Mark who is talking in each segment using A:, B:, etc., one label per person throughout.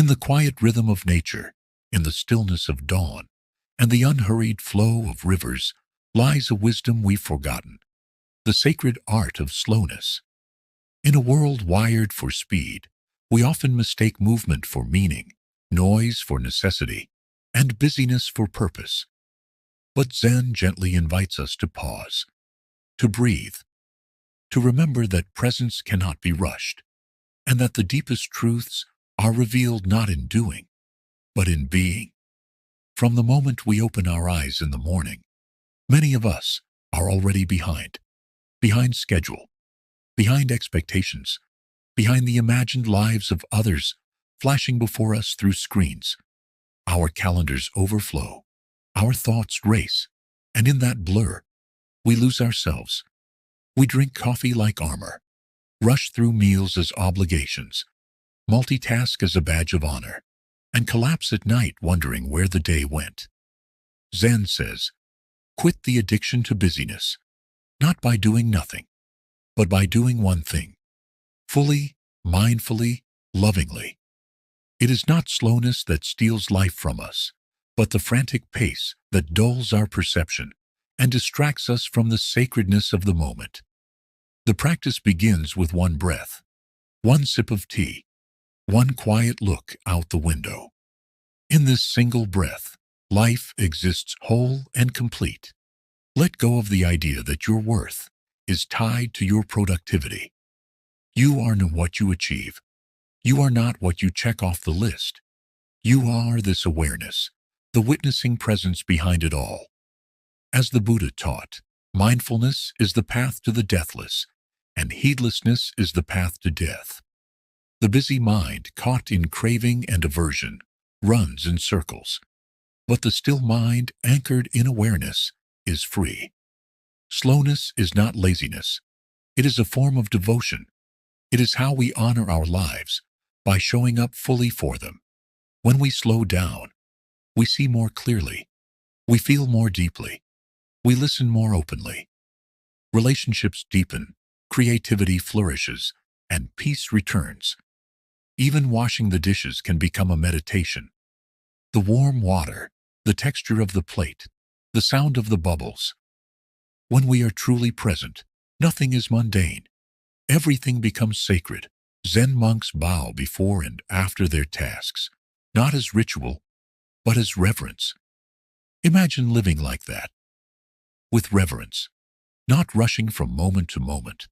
A: In the quiet rhythm of nature, in the stillness of dawn, and the unhurried flow of rivers lies a wisdom we've forgotten, the sacred art of slowness. In a world wired for speed, we often mistake movement for meaning, noise for necessity, and busyness for purpose. But Zen gently invites us to pause, to breathe, to remember that presence cannot be rushed, and that the deepest truths are revealed not in doing, but in being. From the moment we open our eyes in the morning, many of us are already behind schedule, behind expectations, behind the imagined lives of others flashing before us through screens. Our calendars overflow, our thoughts race, and in that blur, we lose ourselves. We drink coffee like armor, rush through meals as obligations, multitask as a badge of honor, and collapse at night wondering where the day went. Zen says, quit the addiction to busyness, not by doing nothing, but by doing one thing, fully, mindfully, lovingly. It is not slowness that steals life from us, but the frantic pace that dulls our perception and distracts us from the sacredness of the moment. The practice begins with one breath, one sip of tea, one quiet look out the window. In this single breath, life exists whole and complete. Let go of the idea that your worth is tied to your productivity. You are not what you achieve. You are not what you check off the list. You are this awareness, the witnessing presence behind it all. As the Buddha taught, mindfulness is the path to the deathless, and heedlessness is the path to death. The busy mind, caught in craving and aversion, runs in circles, but the still mind, anchored in awareness, is free. Slowness is not laziness. It is a form of devotion. It is how we honor our lives, by showing up fully for them. When we slow down, we see more clearly. We feel more deeply. We listen more openly. Relationships deepen, creativity flourishes, and peace returns. Even washing the dishes can become a meditation. The warm water, the texture of the plate, the sound of the bubbles. When we are truly present, nothing is mundane. Everything becomes sacred. Zen monks bow before and after their tasks, not as ritual, but as reverence. Imagine living like that, with reverence, not rushing from moment to moment,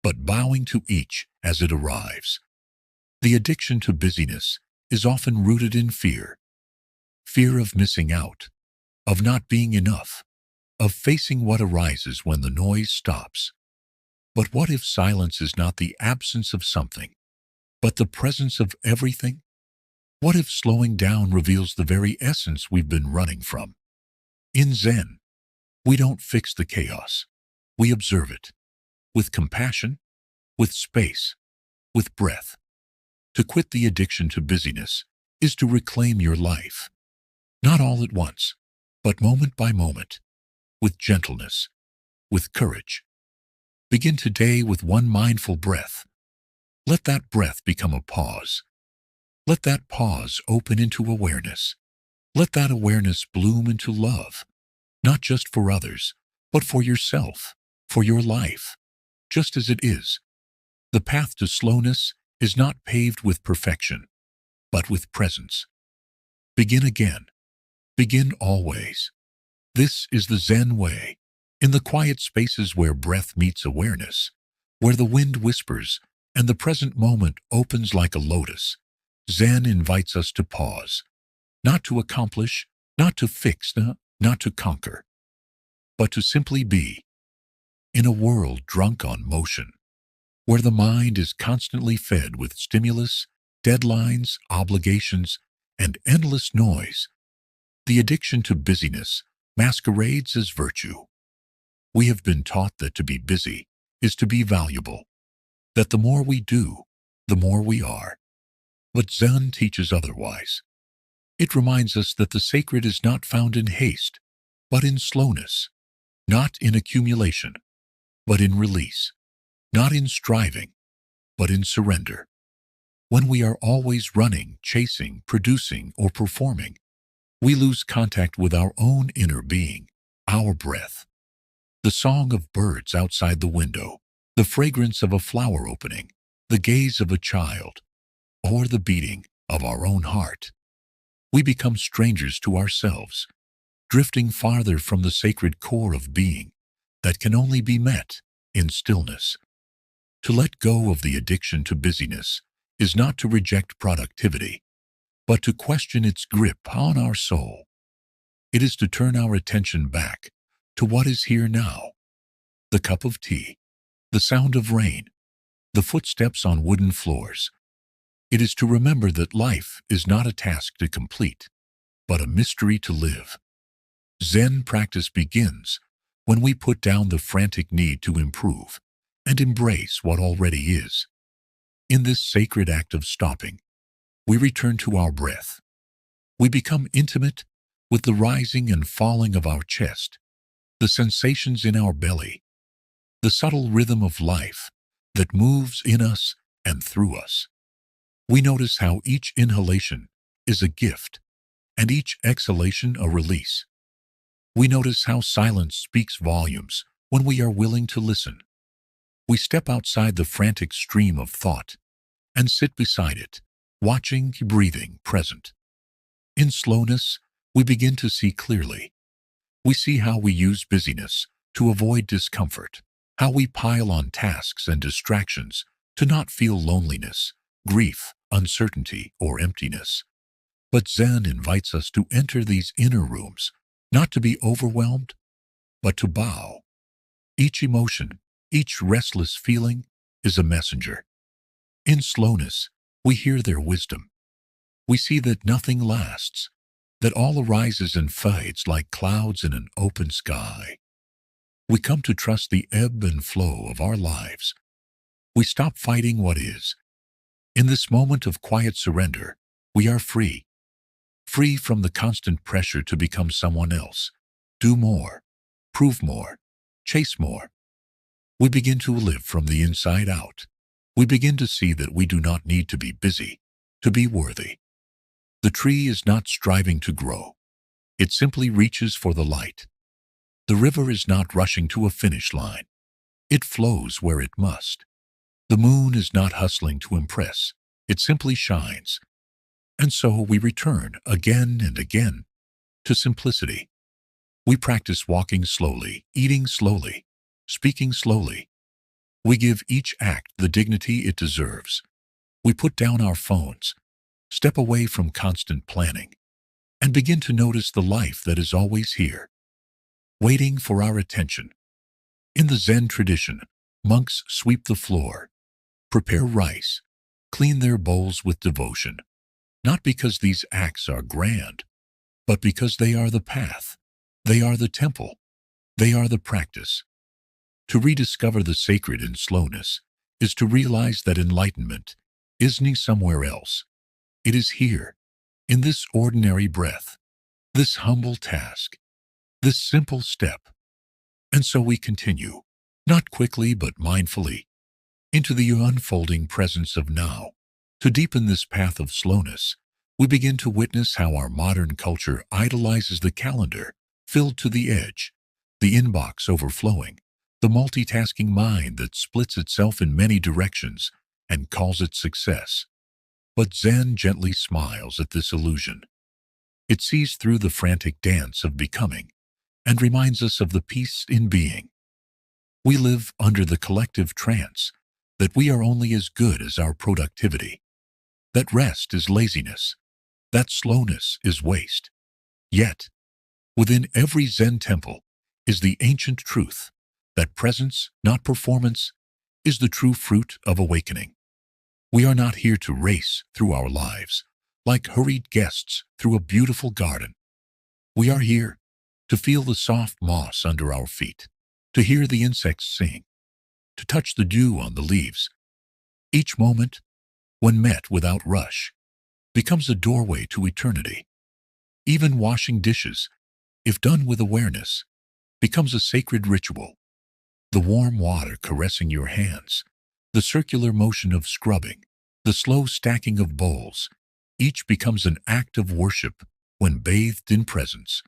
A: but bowing to each as it arrives. The addiction to busyness is often rooted in fear. Fear of missing out, of not being enough, of facing what arises when the noise stops. But what if silence is not the absence of something, but the presence of everything? What if slowing down reveals the very essence we've been running from? In Zen, we don't fix the chaos. We observe it, with compassion, with space, with breath. To quit the addiction to busyness is to reclaim your life, not all at once, but moment by moment, with gentleness, with courage. Begin today with one mindful breath. Let that breath become a pause. Let that pause open into awareness. Let that awareness bloom into love, not just for others, but for yourself, for your life, just as it is. The path to slowness is not paved with perfection, but with presence. Begin again. Begin always. This is the Zen way, in the quiet spaces where breath meets awareness, where the wind whispers and the present moment opens like a lotus. Zen invites us to pause, not to accomplish, not to fix, not to conquer, but to simply be. In a world drunk on motion, where the mind is constantly fed with stimulus, deadlines, obligations, and endless noise, the addiction to busyness masquerades as virtue. We have been taught that to be busy is to be valuable, that the more we do, the more we are. But Zen teaches otherwise. It reminds us that the sacred is not found in haste, but in slowness, not in accumulation, but in release, not in striving, but in surrender. When we are always running, chasing, producing, or performing, we lose contact with our own inner being, our breath. The song of birds outside the window, the fragrance of a flower opening, the gaze of a child, or the beating of our own heart. We become strangers to ourselves, drifting farther from the sacred core of being that can only be met in stillness. To let go of the addiction to busyness is not to reject productivity, but to question its grip on our soul. It is to turn our attention back to what is here now: the cup of tea, the sound of rain, the footsteps on wooden floors. It is to remember that life is not a task to complete, but a mystery to live. Zen practice begins when we put down the frantic need to improve and embrace what already is. In this sacred act of stopping, we return to our breath. We become intimate with the rising and falling of our chest, the sensations in our belly, the subtle rhythm of life that moves in us and through us. We notice how each inhalation is a gift and each exhalation a release. We notice how silence speaks volumes when we are willing to listen. We step outside the frantic stream of thought and sit beside it, watching, breathing, present. In slowness, we begin to see clearly. We see how we use busyness to avoid discomfort, how we pile on tasks and distractions to not feel loneliness, grief, uncertainty, or emptiness. But Zen invites us to enter these inner rooms, not to be overwhelmed, but to bow. Each emotion, each restless feeling is a messenger. In slowness, we hear their wisdom. We see that nothing lasts, that all arises and fades like clouds in an open sky. We come to trust the ebb and flow of our lives. We stop fighting what is. In this moment of quiet surrender, we are free. Free from the constant pressure to become someone else, do more, prove more, chase more. We begin to live from the inside out. We begin to see that we do not need to be busy to be worthy. The tree is not striving to grow. It simply reaches for the light. The river is not rushing to a finish line. It flows where it must. The moon is not hustling to impress. It simply shines. And so we return again and again to simplicity. We practice walking slowly, eating slowly, speaking slowly. We give each act the dignity it deserves. We put down our phones, step away from constant planning, and begin to notice the life that is always here, waiting for our attention. In the Zen tradition, monks sweep the floor, prepare rice, clean their bowls with devotion, not because these acts are grand, but because they are the path, they are the temple, they are the practice. To rediscover the sacred in slowness is to realize that enlightenment isn't somewhere else. It is here, in this ordinary breath, this humble task, this simple step. And so we continue, not quickly but mindfully, into the unfolding presence of now. To deepen this path of slowness, we begin to witness how our modern culture idolizes the calendar, filled to the edge, the inbox overflowing, the multitasking mind that splits itself in many directions and calls it success. But Zen gently smiles at this illusion. It sees through the frantic dance of becoming and reminds us of the peace in being. We live under the collective trance that we are only as good as our productivity, that rest is laziness, that slowness is waste. Yet, within every Zen temple is the ancient truth that presence, not performance, is the true fruit of awakening. We are not here to race through our lives like hurried guests through a beautiful garden. We are here to feel the soft moss under our feet, to hear the insects sing, to touch the dew on the leaves. Each moment, when met without rush, becomes a doorway to eternity. Even washing dishes, if done with awareness, becomes a sacred ritual. The warm water caressing your hands, the circular motion of scrubbing, the slow stacking of bowls. Each becomes an act of worship when bathed in presence.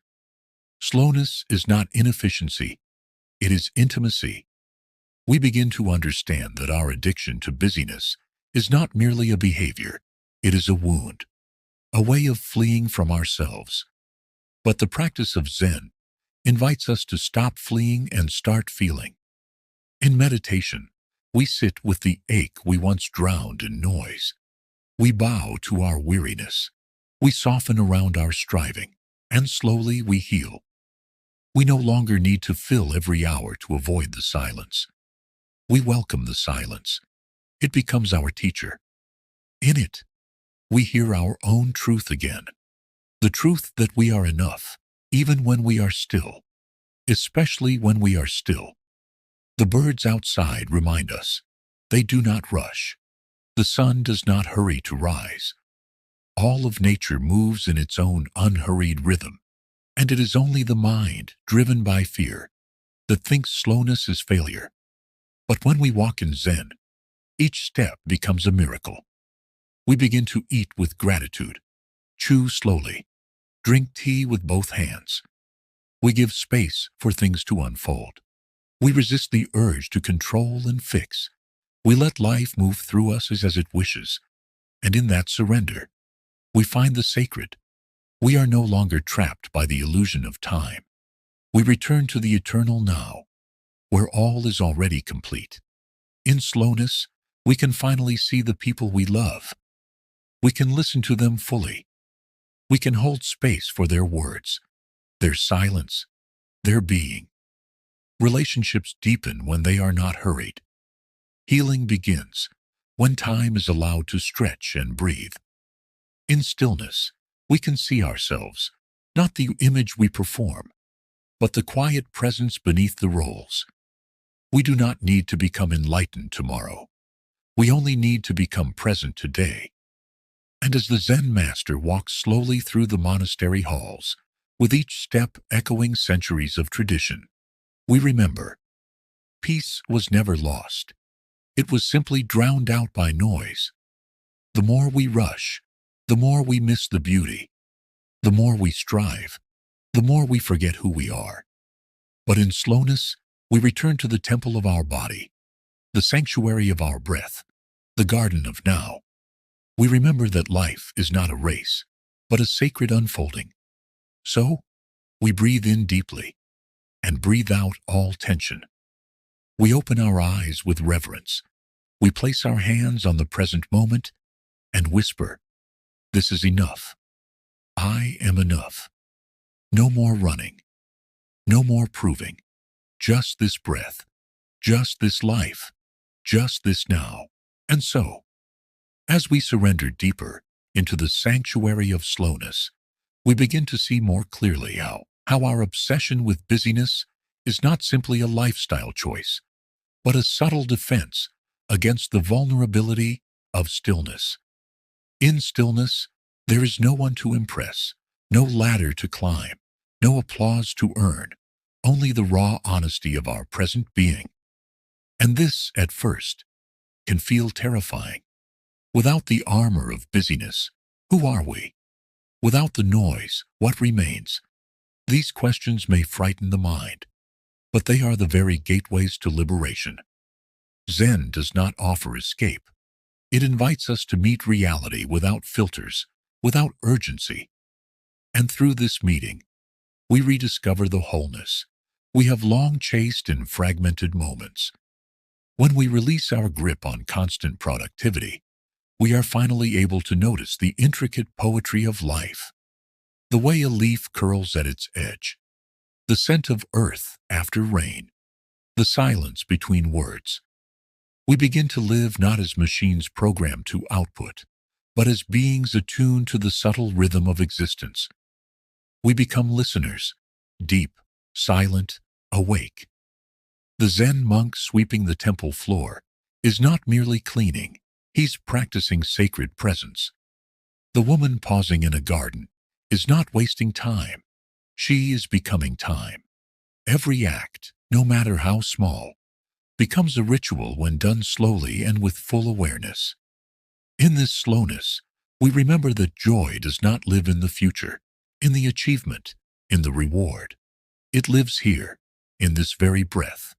A: Slowness is not inefficiency, it is intimacy. We begin to understand that our addiction to busyness is not merely a behavior, it is a wound, a way of fleeing from ourselves. But the practice of Zen invites us to stop fleeing and start feeling. In meditation, we sit with the ache we once drowned in noise. We bow to our weariness. We soften around our striving, and slowly we heal. We no longer need to fill every hour to avoid the silence. We welcome the silence. It becomes our teacher. In it, we hear our own truth again. The truth that we are enough, even when we are still, especially when we are still. The birds outside remind us. They do not rush. The sun does not hurry to rise. All of nature moves in its own unhurried rhythm, and it is only the mind, driven by fear, that thinks slowness is failure. But when we walk in Zen, each step becomes a miracle. We begin to eat with gratitude, chew slowly, drink tea with both hands. We give space for things to unfold. We resist the urge to control and fix. We let life move through us as it wishes, and in that surrender, we find the sacred. We are no longer trapped by the illusion of time. We return to the eternal now, where all is already complete. In slowness, we can finally see the people we love. We can listen to them fully. We can hold space for their words, their silence, their being. Relationships deepen when they are not hurried. Healing begins when time is allowed to stretch and breathe. In stillness, we can see ourselves, not the image we perform, but the quiet presence beneath the roles. We do not need to become enlightened tomorrow. We only need to become present today. And as the Zen master walks slowly through the monastery halls, with each step echoing centuries of tradition, we remember, peace was never lost. It was simply drowned out by noise. The more we rush, the more we miss the beauty. The more we strive, the more we forget who we are. But in slowness, we return to the temple of our body, the sanctuary of our breath, the garden of now. We remember that life is not a race, but a sacred unfolding. So, we breathe in deeply and breathe out all tension. We open our eyes with reverence. We place our hands on the present moment and whisper, "This is enough. I am enough. No more running. No more proving. Just this breath. Just this life. Just this now." And so, as we surrender deeper into the sanctuary of slowness, we begin to see more clearly how our obsession with busyness is not simply a lifestyle choice, but a subtle defense against the vulnerability of stillness. In stillness, there is no one to impress, no ladder to climb, no applause to earn, only the raw honesty of our present being. And this, at first, can feel terrifying. Without the armor of busyness, who are we? Without the noise, what remains? These questions may frighten the mind, but they are the very gateways to liberation. Zen does not offer escape. It invites us to meet reality without filters, without urgency. And through this meeting, we rediscover the wholeness we have long chased in fragmented moments. When we release our grip on constant productivity, we are finally able to notice the intricate poetry of life. The way a leaf curls at its edge, the scent of earth after rain, the silence between words. We begin to live not as machines programmed to output, but as beings attuned to the subtle rhythm of existence. We become listeners, deep, silent, awake. The Zen monk sweeping the temple floor is not merely cleaning, he's practicing sacred presence. The woman pausing in a garden is not wasting time, she is becoming time. Every act, no matter how small, becomes a ritual when done slowly and with full awareness. In this slowness, we remember that joy does not live in the future, in the achievement, in the reward. It lives here, in this very breath.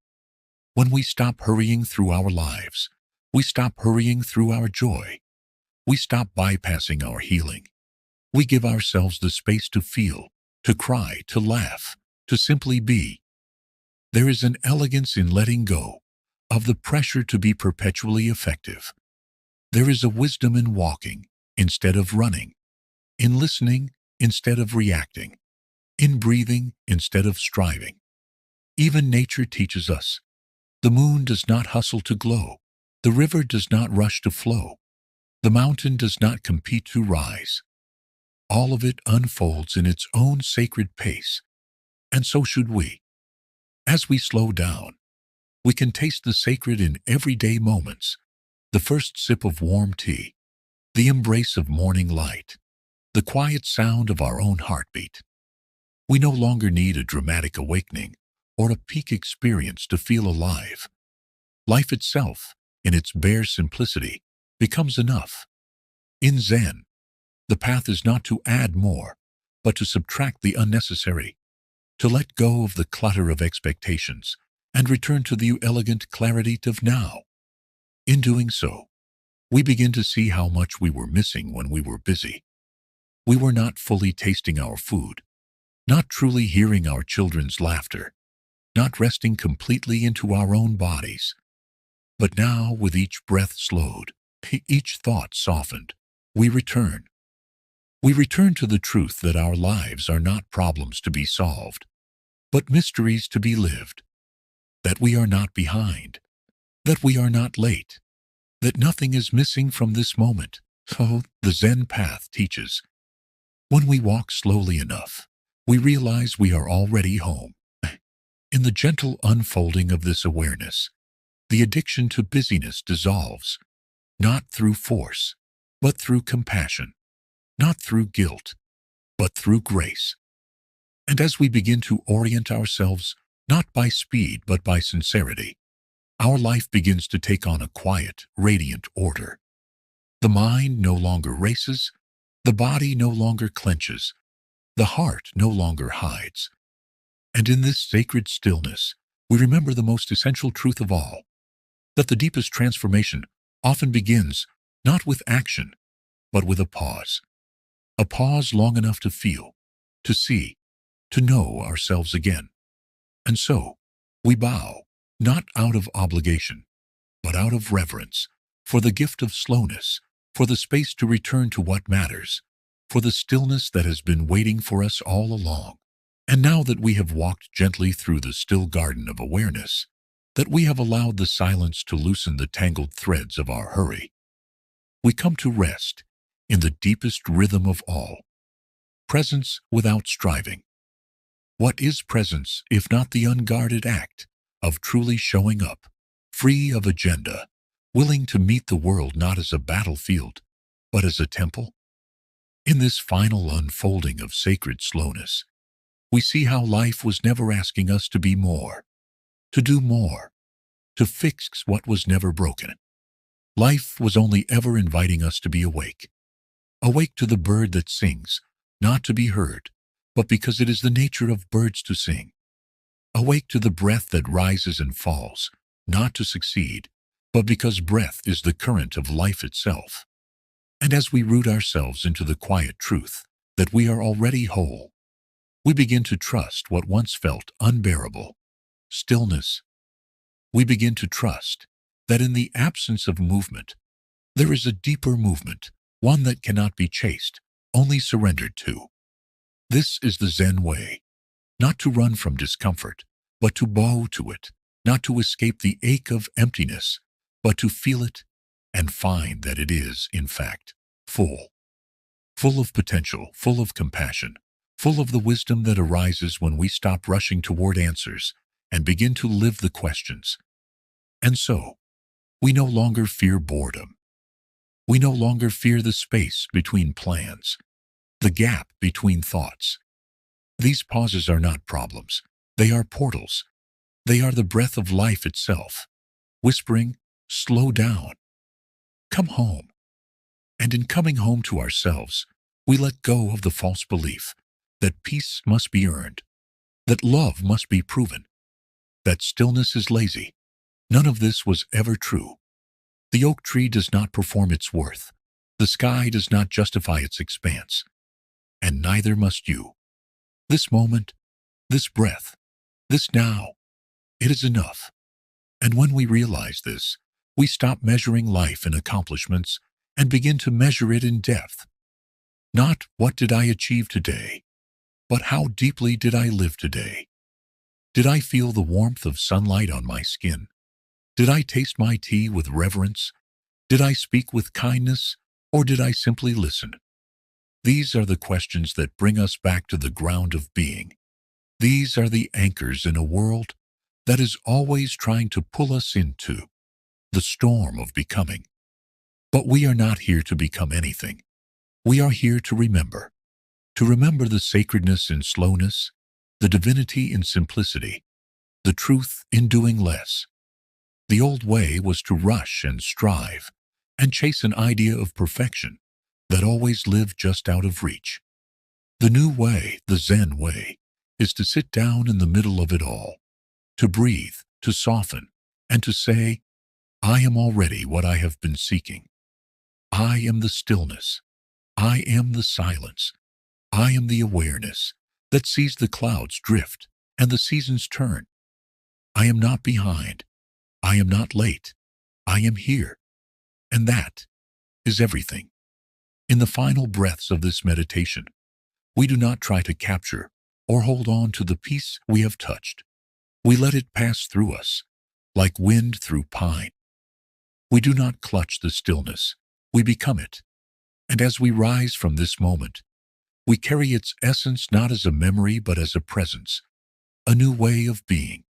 A: When we stop hurrying through our lives, we stop hurrying through our joy. We stop bypassing our healing. We give ourselves the space to feel, to cry, to laugh, to simply be. There is an elegance in letting go of the pressure to be perpetually effective. There is a wisdom in walking instead of running, in listening instead of reacting, in breathing instead of striving. Even nature teaches us. The moon does not hustle to glow. The river does not rush to flow. The mountain does not compete to rise. All of it unfolds in its own sacred pace, and so should we. As we slow down, we can taste the sacred in everyday moments, the first sip of warm tea, the embrace of morning light, the quiet sound of our own heartbeat. We no longer need a dramatic awakening or a peak experience to feel alive. Life itself, in its bare simplicity, becomes enough. In Zen, the path is not to add more, but to subtract the unnecessary, to let go of the clutter of expectations and return to the elegant clarity of now. In doing so, we begin to see how much we were missing when we were busy. We were not fully tasting our food, not truly hearing our children's laughter, not resting completely into our own bodies. But now, with each breath slowed, each thought softened, we return. We return to the truth that our lives are not problems to be solved, but mysteries to be lived, that we are not behind, that we are not late, that nothing is missing from this moment. So, the Zen path teaches, when we walk slowly enough, we realize we are already home. In the gentle unfolding of this awareness, the addiction to busyness dissolves, not through force, but through compassion, not through guilt, but through grace. And as we begin to orient ourselves not by speed but by sincerity, our life begins to take on a quiet, radiant order. The mind no longer races, the body no longer clenches, the heart no longer hides. And in this sacred stillness, we remember the most essential truth of all, that the deepest transformation often begins not with action, but with a pause long enough to feel, to see, to know ourselves again. And so, we bow, not out of obligation, but out of reverence, for the gift of slowness, for the space to return to what matters, for the stillness that has been waiting for us all along. And now that we have walked gently through the still garden of awareness, that we have allowed the silence to loosen the tangled threads of our hurry, we come to rest in the deepest rhythm of all, presence without striving. What is presence if not the unguarded act of truly showing up, free of agenda, willing to meet the world not as a battlefield, but as a temple? In this final unfolding of sacred slowness, we see how life was never asking us to be more, to do more, to fix what was never broken. Life was only ever inviting us to be awake, awake to the bird that sings, not to be heard, but because it is the nature of birds to sing. Awake to the breath that rises and falls, not to succeed, but because breath is the current of life itself. And as we root ourselves into the quiet truth that we are already whole, we begin to trust what once felt unbearable, stillness. We begin to trust that in the absence of movement, there is a deeper movement, one that cannot be chased, only surrendered to. This is the Zen way, not to run from discomfort, but to bow to it, not to escape the ache of emptiness, but to feel it and find that it is, in fact, full of potential, full of compassion, full of the wisdom that arises when we stop rushing toward answers and begin to live the questions. And so, we no longer fear boredom. We no longer fear the space between plans, the gap between thoughts. These pauses are not problems. They are portals. They are the breath of life itself, whispering, slow down. Come home. And in coming home to ourselves, we let go of the false belief that peace must be earned, that love must be proven, that stillness is lazy. None of this was ever true. The oak tree does not perform its worth. The sky does not justify its expanse. And neither must you. This moment, this breath, this now, it is enough. And when we realize this, we stop measuring life in accomplishments and begin to measure it in depth. Not what did I achieve today, but how deeply did I live today? Did I feel the warmth of sunlight on my skin? Did I taste my tea with reverence? Did I speak with kindness, or did I simply listen? These are the questions that bring us back to the ground of being. These are the anchors in a world that is always trying to pull us into the storm of becoming. But we are not here to become anything. We are here to remember the sacredness in slowness, the divinity in simplicity, the truth in doing less. The old way was to rush and strive and chase an idea of perfection that always lived just out of reach. The new way, the Zen way, is to sit down in the middle of it all, to breathe, to soften, and to say, I am already what I have been seeking. I am the stillness. I am the silence. I am the awareness that sees the clouds drift and the seasons turn. I am not behind. I am not late. I am here. And that is everything. In the final breaths of this meditation, we do not try to capture or hold on to the peace we have touched. We let it pass through us, like wind through pine. We do not clutch the stillness, we become it. And as we rise from this moment, we carry its essence not as a memory but as a presence, a new way of being.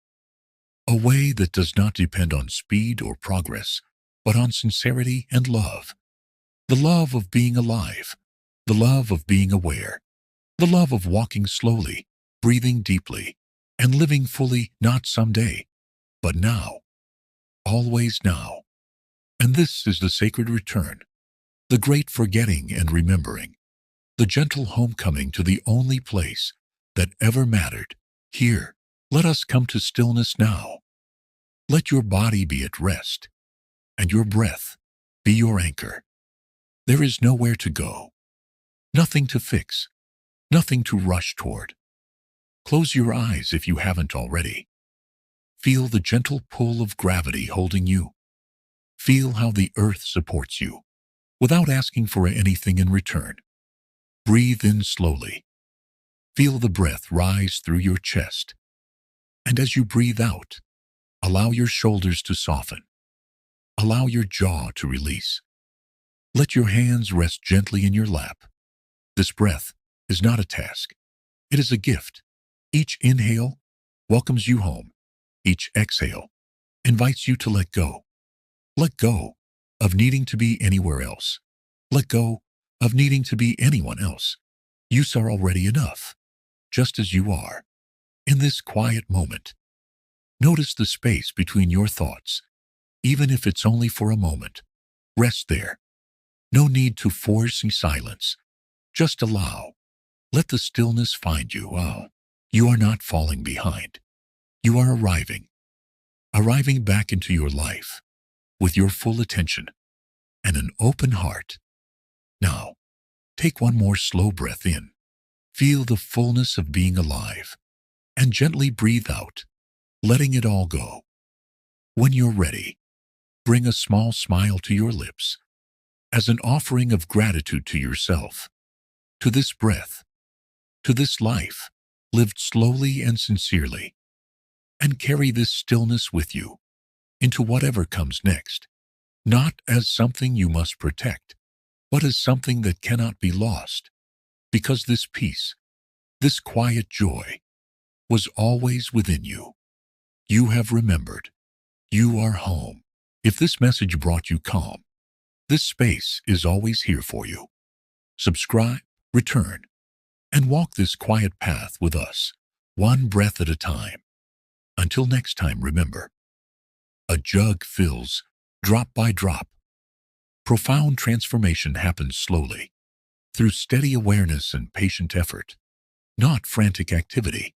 A: A way that does not depend on speed or progress, but on sincerity and love. The love of being alive, the love of being aware, the love of walking slowly, breathing deeply, and living fully not someday, but now, always now. And this is the sacred return, the great forgetting and remembering, the gentle homecoming to the only place that ever mattered. Here, let us come to stillness now. Let your body be at rest, and your breath be your anchor. There is nowhere to go, nothing to fix, nothing to rush toward. Close your eyes if you haven't already. Feel the gentle pull of gravity holding you. Feel how the earth supports you, without asking for anything in return. Breathe in slowly. Feel the breath rise through your chest. And as you breathe out, allow your shoulders to soften. Allow your jaw to release. Let your hands rest gently in your lap. This breath is not a task. It is a gift. Each inhale welcomes you home. Each exhale invites you to let go. Let go of needing to be anywhere else. Let go of needing to be anyone else. You are already enough, just as you are. In this quiet moment, notice the space between your thoughts, even if it's only for a moment. Rest there. No need to force silence. Just allow. Let the stillness find you. Oh, you are not falling behind. You are arriving back into your life with your full attention and an open heart. Now, take one more slow breath in. Feel the fullness of being alive and gently breathe out, letting it all go. When you're ready, bring a small smile to your lips as an offering of gratitude to yourself, to this breath, to this life, lived slowly and sincerely. And carry this stillness with you into whatever comes next, not as something you must protect, but as something that cannot be lost, because this peace, this quiet joy, was always within you. You have remembered. You are home. If this message brought you calm, this space is always here for you. Subscribe, return, and walk this quiet path with us, one breath at a time. Until next time, remember, a jug fills drop by drop. Profound transformation happens slowly, through steady awareness and patient effort, not frantic activity.